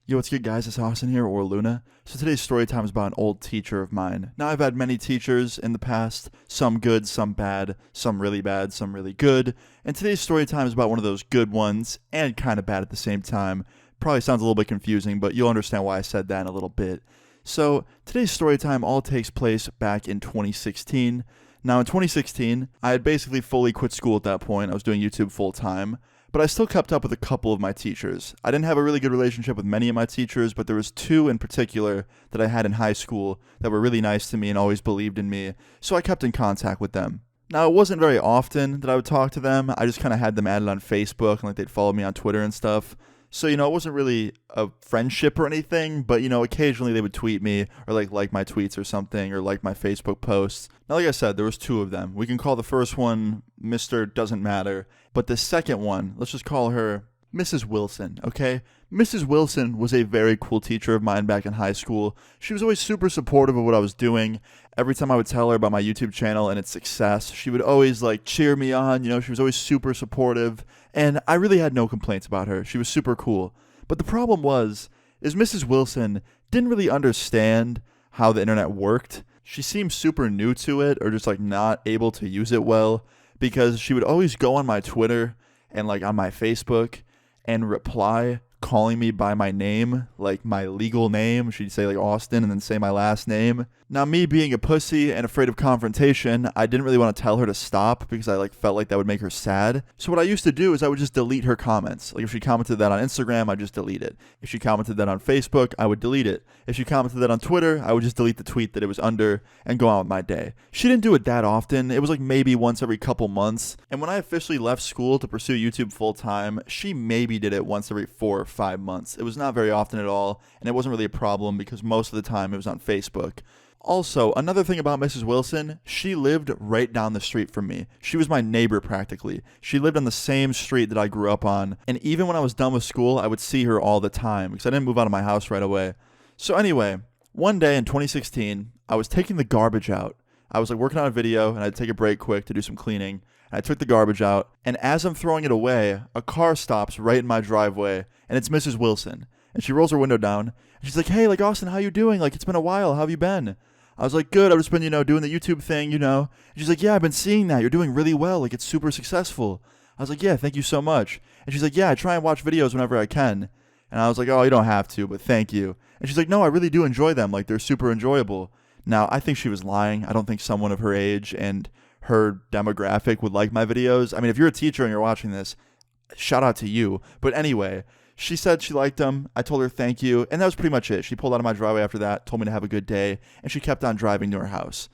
Yo, what's good, guys? It's Austin here, or Luna. So today's story time is about an old teacher of mine. Now, I've had many teachers in the past, some good, some bad, some really good. And today's story time is about one of those good ones, and kind of bad at the same time. Probably sounds a little bit confusing, but you'll understand why I said that in a little bit. So today's story time all takes place back in 2016. Now, in 2016, I had basically fully quit school at that point. I was doing YouTube full time. But I still kept up with a couple of my teachers. I didn't have a really good relationship with many of my teachers, but there was two in particular that I had in high school that were really nice to me and always believed in me, so I kept in contact with them. Now, it wasn't very often that I would talk to them. I just kind of had them added on Facebook, and like they'd follow me on Twitter and stuff. So, it wasn't really a friendship or anything, but, occasionally they would tweet me or like my tweets or something or like my Facebook posts. Now, like I said, there was two of them. We can call the first one Mr. Doesn't Matter, but the second one, let's just call her Mrs. Wilson, okay? Mrs. Wilson was a very cool teacher of mine back in high school. She was always super supportive of what I was doing. Every time I would tell her about my YouTube channel and its success, she would always cheer me on. She was always super supportive, and I really had no complaints about her. She was super cool. But the problem is Mrs. Wilson didn't really understand how the internet worked. She seemed super new to it, or just not able to use it well, because she would always go on my Twitter and on my Facebook and reply calling me by my name, like my legal name. She'd say Austin and then say my last name. Now, me being a pussy and afraid of confrontation, I didn't really want to tell her to stop because I felt like that would make her sad. So what I used to do is I would just delete her comments. If she commented that on Instagram, I'd just delete it. If she commented that on Facebook, I would delete it. If she commented that on Twitter, I would just delete the tweet that it was under and go on with my day. She didn't do it that often. It was maybe once every couple months. And when I officially left school to pursue YouTube full time, she maybe did it once every 4 or 5 months. It was not very often at all, and it wasn't really a problem because most of the time it was on Facebook. Also, another thing about Mrs. Wilson, she lived right down the street from me. She was my neighbor practically. She lived on the same street that I grew up on, and even when I was done with school, I would see her all the time because I didn't move out of my house right away. So anyway, one day in 2016, I was taking the garbage out. I was working on a video, and I'd take a break quick to do some cleaning. And I took the garbage out, and as I'm throwing it away, a car stops right in my driveway, and it's Mrs. Wilson. And she rolls her window down, and she's like, "Hey, Austin, how you doing? It's been a while. How have you been?" I was like, "Good. I've just been, doing the YouTube thing, And she's like, "Yeah, I've been seeing that. You're doing really well. It's super successful." I was like, "Yeah, thank you so much." And she's like, "Yeah, I try and watch videos whenever I can." And I was like, "Oh, you don't have to, but thank you." And she's like, "No, I really do enjoy them. They're super enjoyable." Now, I think she was lying. I don't think someone of her age and her demographic would like my videos. I mean, if you're a teacher and you're watching this, shout out to you. But anyway, she said she liked them. I told her thank you, and that was pretty much it. She pulled out of my driveway after that, told me to have a good day, and she kept on driving to her house.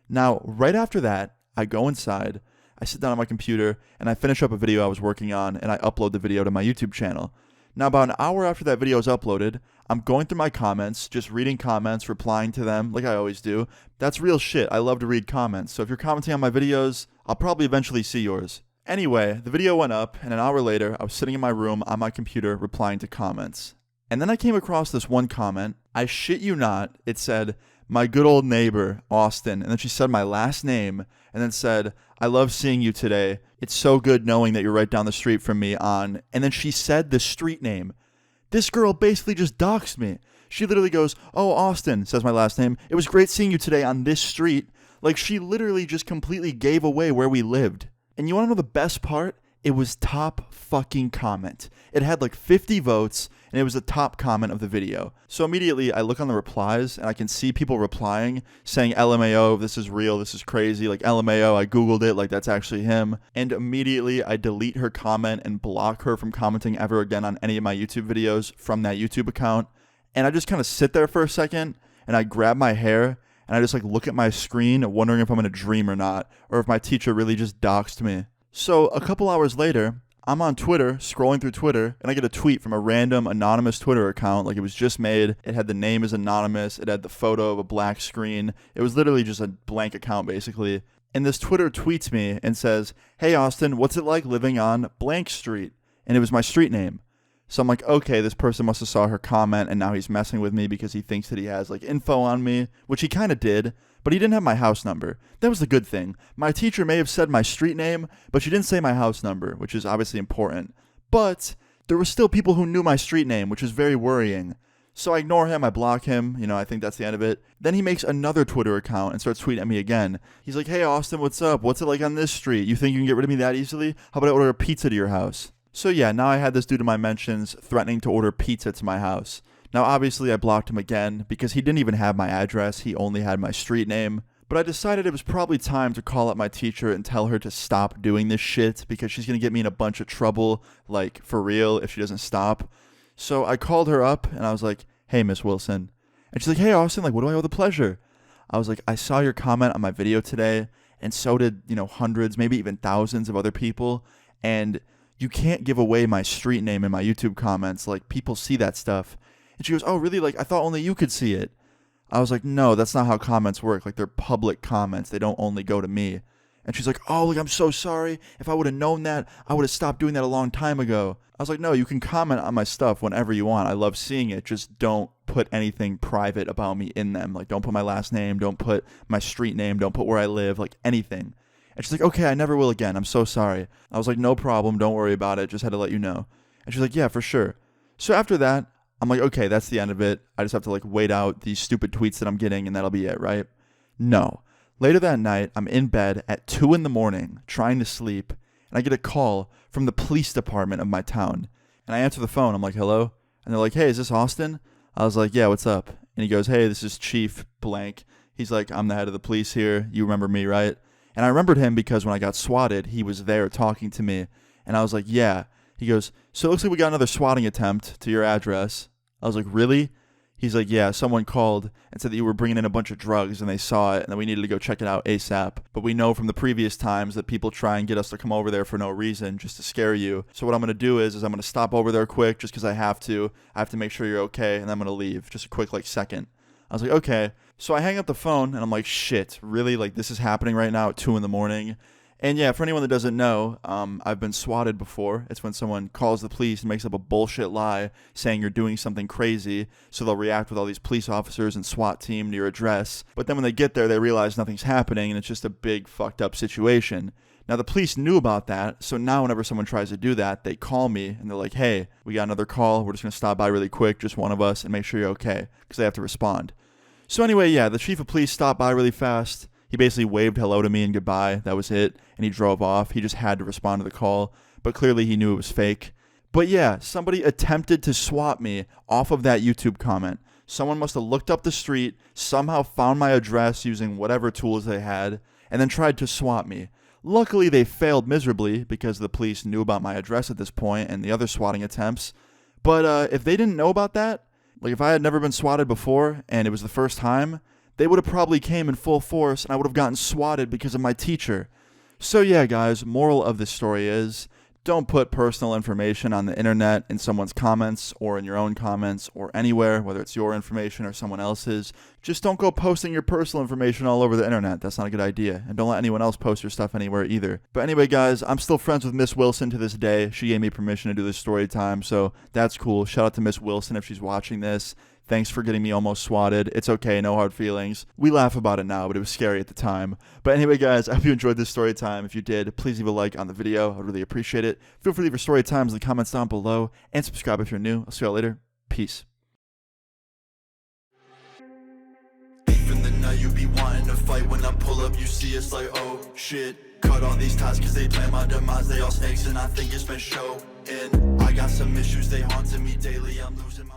Now, right after that, I go inside, I sit down on my computer, and I finish up a video I was working on, and I upload the video to my YouTube channel. Now, about an hour after that video is uploaded, I'm going through my comments, just reading comments, replying to them like I always do. That's real shit. I love to read comments. So if you're commenting on my videos, I'll probably eventually see yours. Anyway, the video went up, and an hour later, I was sitting in my room on my computer replying to comments. And then I came across this one comment. I shit you not. It said, "My good old neighbor, Austin." And then she said my last name, and then said, "I love seeing you today. It's so good knowing that you're right down the street from me on." And then she said the street name. This girl basically just doxed me. She literally goes, "Oh, Austin," says my last name. "It was great seeing you today on this street." She literally just completely gave away where we lived. And you want to know the best part? It was top fucking comment. It had 50 votes, and it was the top comment of the video. So immediately I look on the replies, and I can see people replying, saying, "LMAO, this is real, this is crazy." "LMAO, I googled it, that's actually him." And immediately I delete her comment and block her from commenting ever again on any of my YouTube videos from that YouTube account. And I just kind of sit there for a second, and I grab my hair, and I just look at my screen, wondering if I'm in a dream or not, or if my teacher really just doxed me. So a couple hours later, I'm on Twitter, scrolling through Twitter, and I get a tweet from a random anonymous Twitter account. It was just made. It had the name as anonymous. It had the photo of a black screen. It was literally just a blank account, basically. And this Twitter tweets me and says, "Hey, Austin, what's it like living on blank street?" And it was my street name. So I'm like, okay, this person must have saw her comment, and now he's messing with me because he thinks that he has info on me, which he kind of did. But he didn't have my house number. That was the good thing. My teacher may have said my street name, but she didn't say my house number, which is obviously important. But there were still people who knew my street name, which was very worrying. So I ignore him, I block him, I think that's the end of it. Then he makes another Twitter account and starts tweeting at me again. He's like, hey Austin, what's up? What's it like on this street? You think you can get rid of me that easily? How about I order a pizza to your house? So yeah, now I had this dude in my mentions threatening to order pizza to my house. Now obviously I blocked him again because he didn't even have my address, he only had my street name. But I decided it was probably time to call up my teacher and tell her to stop doing this shit because she's gonna get me in a bunch of trouble, like for real, if she doesn't stop. So I called her up and I was like, hey, Miss Wilson. And she's like, hey, Austin, like, what do I owe the pleasure? I was like, I saw your comment on my video today, and so did, hundreds, maybe even thousands of other people. And you can't give away my street name in my YouTube comments. Like, people see that stuff. And she goes, oh, really? Like, I thought only you could see it. I was like, no, that's not how comments work. Like, they're public comments. They don't only go to me. And she's like, oh, like, I'm so sorry. If I would have known that, I would have stopped doing that a long time ago. I was like, no, you can comment on my stuff whenever you want. I love seeing it. Just don't put anything private about me in them. Like, don't put my last name. Don't put my street name. Don't put where I live. Like, anything. And she's like, okay, I never will again. I'm so sorry. I was like, no problem. Don't worry about it. Just had to let you know. And she's like, yeah, for sure. So after that, I'm like, okay, that's the end of it. I just have to, like, wait out these stupid tweets that I'm getting, and that'll be it, right? No. Later that night, I'm in bed at 2 a.m. trying to sleep, and I get a call from the police department of my town. And I answer the phone. I'm like, hello? And they're like, hey, is this Austin? I was like, yeah, what's up? And he goes, hey, this is Chief Blank. He's like, I'm the head of the police here. You remember me, right? And I remembered him because when I got swatted, he was there talking to me. And I was like, yeah. He goes, so it looks like we got another swatting attempt to your address. I was like, really? He's like, yeah, someone called and said that you were bringing in a bunch of drugs and they saw it and that we needed to go check it out ASAP. But we know from the previous times that people try and get us to come over there for no reason, just to scare you. So what I'm going to do is I'm going to stop over there quick just because I have to. I have to make sure you're okay, and I'm going to leave. Just a quick, second. I was like, okay. So I hang up the phone and I'm like, shit, really? Like, this is happening right now at 2 a.m? And yeah, for anyone that doesn't know, I've been swatted before. It's when someone calls the police and makes up a bullshit lie saying you're doing something crazy, so they'll react with all these police officers and SWAT team to your address. But then when they get there, they realize nothing's happening and it's just a big fucked up situation. Now, the police knew about that, so now whenever someone tries to do that, they call me and they're like, hey, we got another call. We're just going to stop by really quick, just one of us, and make sure you're okay, because they have to respond. So anyway, yeah, the chief of police stopped by really fast. He basically waved hello to me and goodbye. That was it. And he drove off. He just had to respond to the call. But clearly he knew it was fake. But yeah, somebody attempted to swat me off of that YouTube comment. Someone must have looked up the street, somehow found my address using whatever tools they had, and then tried to swat me. Luckily, they failed miserably because the police knew about my address at this point and the other swatting attempts. But if they didn't know about that, like if I had never been swatted before and it was the first time, they would have probably came in full force and I would have gotten swatted because of my teacher. So yeah, guys, moral of this story is, don't put personal information on the internet in someone's comments or in your own comments or anywhere, whether it's your information or someone else's. Just don't go posting your personal information all over the internet. That's not a good idea. And don't let anyone else post your stuff anywhere either. But anyway, guys, I'm still friends with Miss Wilson to this day. She gave me permission to do this story time, so that's cool. Shout out to Miss Wilson if she's watching this. Thanks for getting me almost swatted. It's okay, no hard feelings. We laugh about it now, but it was scary at the time. But anyway, guys, I hope you enjoyed this story time. If you did, please leave a like on the video. I'd really appreciate it. Feel free to leave your story times in the comments down below, and subscribe if you're new. I'll see you all later. Peace. Even the night you be wanting to fight. When I pull up, you see it's like, oh shit. Cut all these ties cause they plan my demise. They all snakes and I think it's been showing. I got some issues, they haunting me daily. I'm losing my